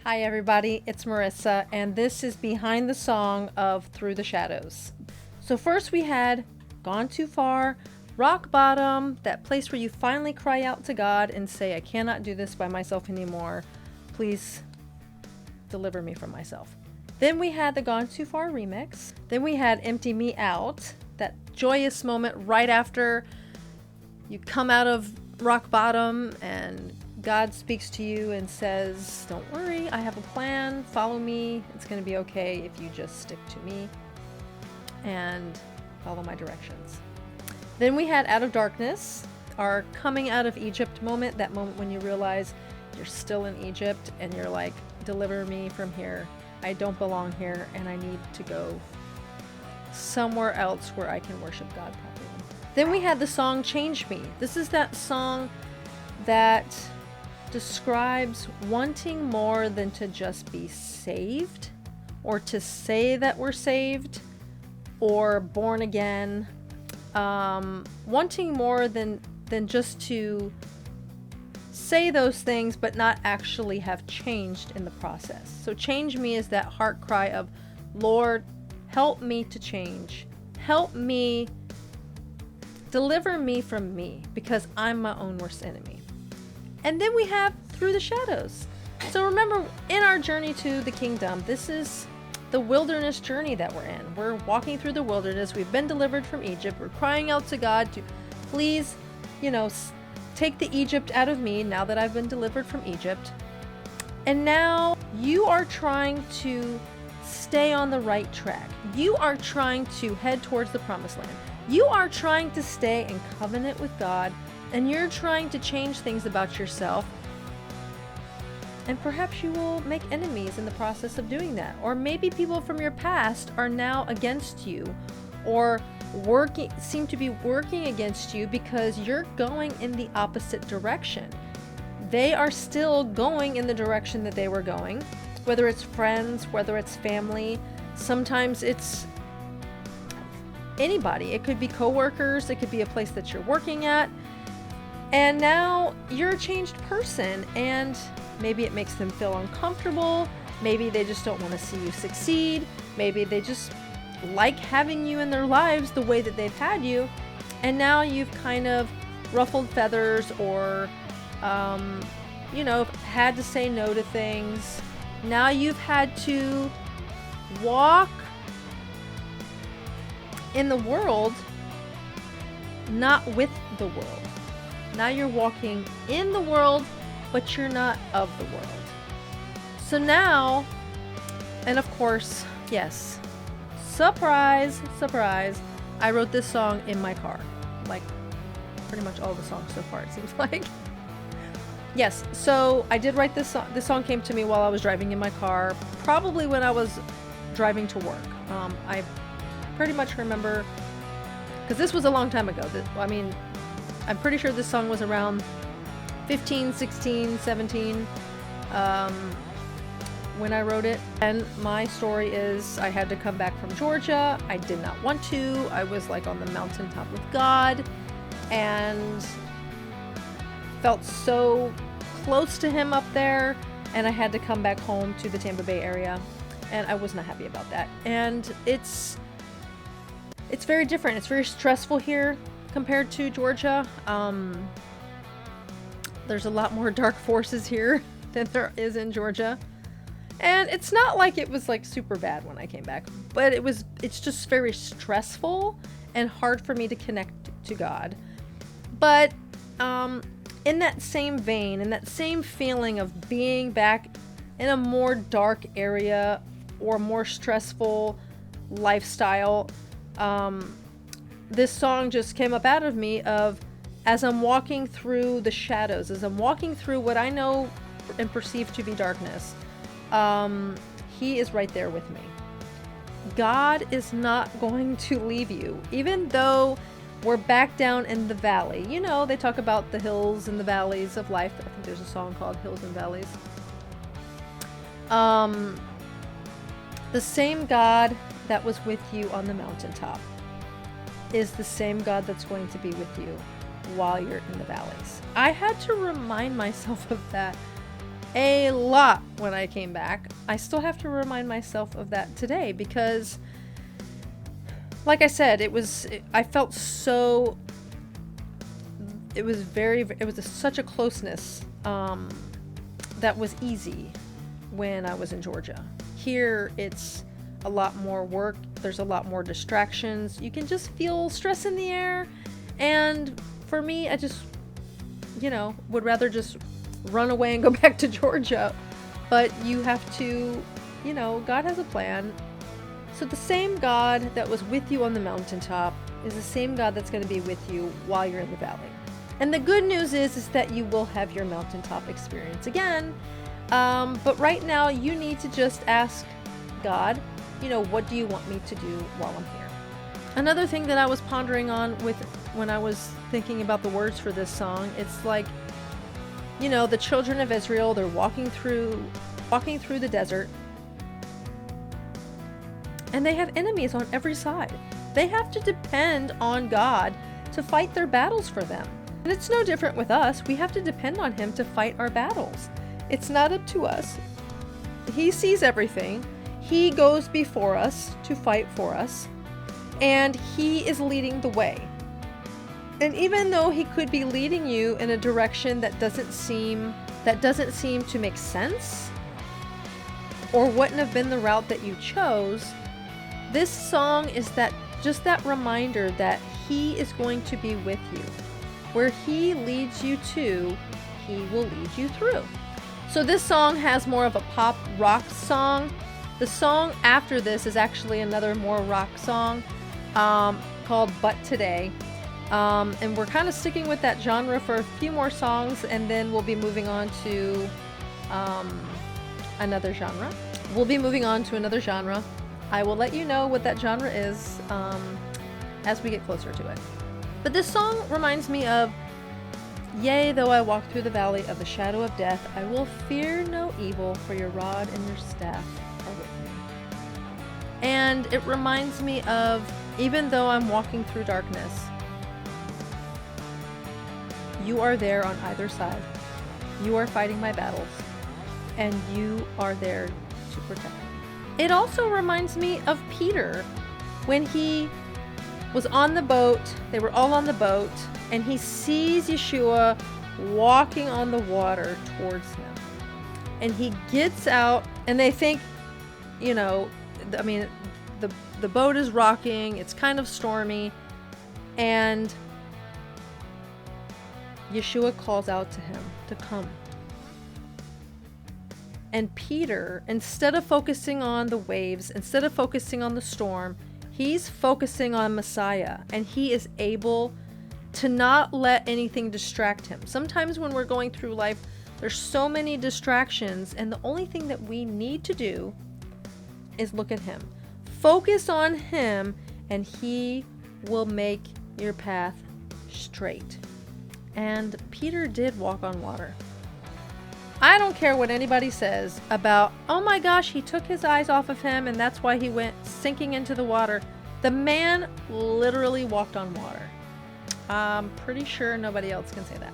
Hi, everybody. It's Marissa, and this is behind the song of Through the Shadows. So, first we had Gone Too Far, Rock Bottom, that place where you finally cry out to God and say, I cannot do this by myself anymore. Please deliver me from myself. Then we had the Gone Too Far remix. Then we had Empty Me Out, that joyous moment right after you come out of rock bottom and God speaks to you and says, don't worry, I have a plan, follow me, it's going to be okay if you just stick to me and follow my directions. Then we had Out of Darkness, our coming out of Egypt moment, that moment when you realize you're still in Egypt and you're like, deliver me from here, I don't belong here and I need to go somewhere else where I can worship God properly. Then we had the song Change Me. This is that song that describes wanting more than to just be saved or to say that we're saved or born again. Wanting more than just to say those things but not actually have changed in the process. So change me is that heart cry of, Lord, help me to change. Help me, deliver me from me because I'm my own worst enemy. And then we have Through the Shadows. So remember, in our journey to the kingdom, this is the wilderness journey that we're in. We're walking through the wilderness. We've been delivered from Egypt. We're crying out to God to please, take the Egypt out of me now that I've been delivered from Egypt. And now you are trying to stay on the right track. You are trying to head towards the promised land. You are trying to stay in covenant with God, and you're trying to change things about yourself. And perhaps you will make enemies in the process of doing that. Or maybe people from your past are now against you or seem to be working against you because you're going in the opposite direction. They are still going in the direction that they were going, whether it's friends, whether it's family. Sometimes it's anybody. It could be coworkers. It could be a place that you're working at. And now you're a changed person, and maybe it makes them feel uncomfortable. Maybe they just don't want to see you succeed. Maybe they just like having you in their lives the way that they've had you. And now you've kind of ruffled feathers or, had to say no to things. Now you've had to walk in the world, not with the world. Now you're walking in the world, but you're not of the world. So now, and of course, yes, surprise, I wrote this song in my car. Like pretty much all the songs so far, it seems like. Yes, so I did write this song. This song came to me while I was driving in my car, probably when I was driving to work. I pretty much remember, because this was a long time ago. I'm pretty sure this song was around 15, 16, 17 when I wrote it. And my story is I had to come back from Georgia. I did not want to. I was like on the mountaintop with God and felt so close to him up there. And I had to come back home to the Tampa Bay area. And I was not happy about that. And it's very different. It's very stressful here compared to Georgia. There's a lot more dark forces here than there is in Georgia. And it's not like it was like super bad when I came back, but it's just very stressful and hard for me to connect to God. But in that same vein, in that same feeling of being back in a more dark area or more stressful lifestyle, this song just came up out of me of, as I'm walking through the shadows, as I'm walking through what I know and perceive to be darkness, He is right there with me. God is not going to leave you, even though we're back down in the valley. They talk about the hills and the valleys of life. I think there's a song called Hills and Valleys. The same God that was with you on the mountaintop is the same God that's going to be with you while you're in the valleys. I had to remind myself of that a lot when I came back. I still have to remind myself of that today because, like I said, I felt so, it was such a closeness that was easy when I was in Georgia. Here, it's a lot more work. There's a lot more distractions. You can just feel stress in the air. And for me, I just, would rather just run away and go back to Georgia. But you have to, God has a plan. So the same God that was with you on the mountaintop is the same God that's going to be with you while you're in the valley. And the good news is that you will have your mountaintop experience again. But right now you need to just ask God, what do you want me to do while I'm here? Another thing that I was pondering on when I was thinking about the words for this song, it's like, the children of Israel, they're walking through the desert, and they have enemies on every side. They have to depend on God to fight their battles for them. And it's no different with us. We have to depend on Him to fight our battles. It's not up to us. He sees everything. He goes before us to fight for us, and He is leading the way. And even though He could be leading you in a direction that doesn't seem to make sense, or wouldn't have been the route that you chose, this song is just that reminder that He is going to be with you. Where He leads you to, He will lead you through. So this song has more of a pop rock song. The song after this is actually another more rock song called But Today. And we're kind of sticking with that genre for a few more songs, and then we'll be moving on to another genre. I will let you know what that genre is as we get closer to it. But this song reminds me of, yea, though I walk through the valley of the shadow of death, I will fear no evil, for your rod and your staff are with me. And it reminds me of, even though I'm walking through darkness, you are there on either side. You are fighting my battles, and you are there to protect me. It also reminds me of Peter when he was on the boat. They were all on the boat, and he sees Yeshua walking on the water towards him. And he gets out, and they think, the boat is rocking, it's kind of stormy, and Yeshua calls out to him to come. And Peter, instead of focusing on the waves, instead of focusing on the storm, he's focusing on Messiah, and he is able to not let anything distract him. Sometimes when we're going through life, there's so many distractions, and the only thing that we need to do is look at him. Focus on him, and he will make your path straight. And Peter did walk on water. I don't care what anybody says about, oh my gosh, he took his eyes off of him and that's why he went sinking into the water. The man literally walked on water. I'm pretty sure nobody else can say that.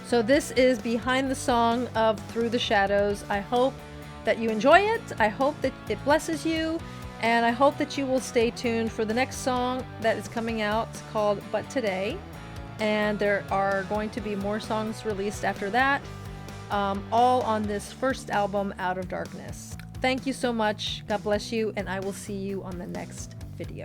So this is behind the song of Through the Shadows. I hope that you enjoy it. I hope that it blesses you. And I hope that you will stay tuned for the next song that is coming out. It's called But Today. And there are going to be more songs released after that. All on this first album, Out of Darkness. Thank you so much. God bless you, and I will see you on the next video.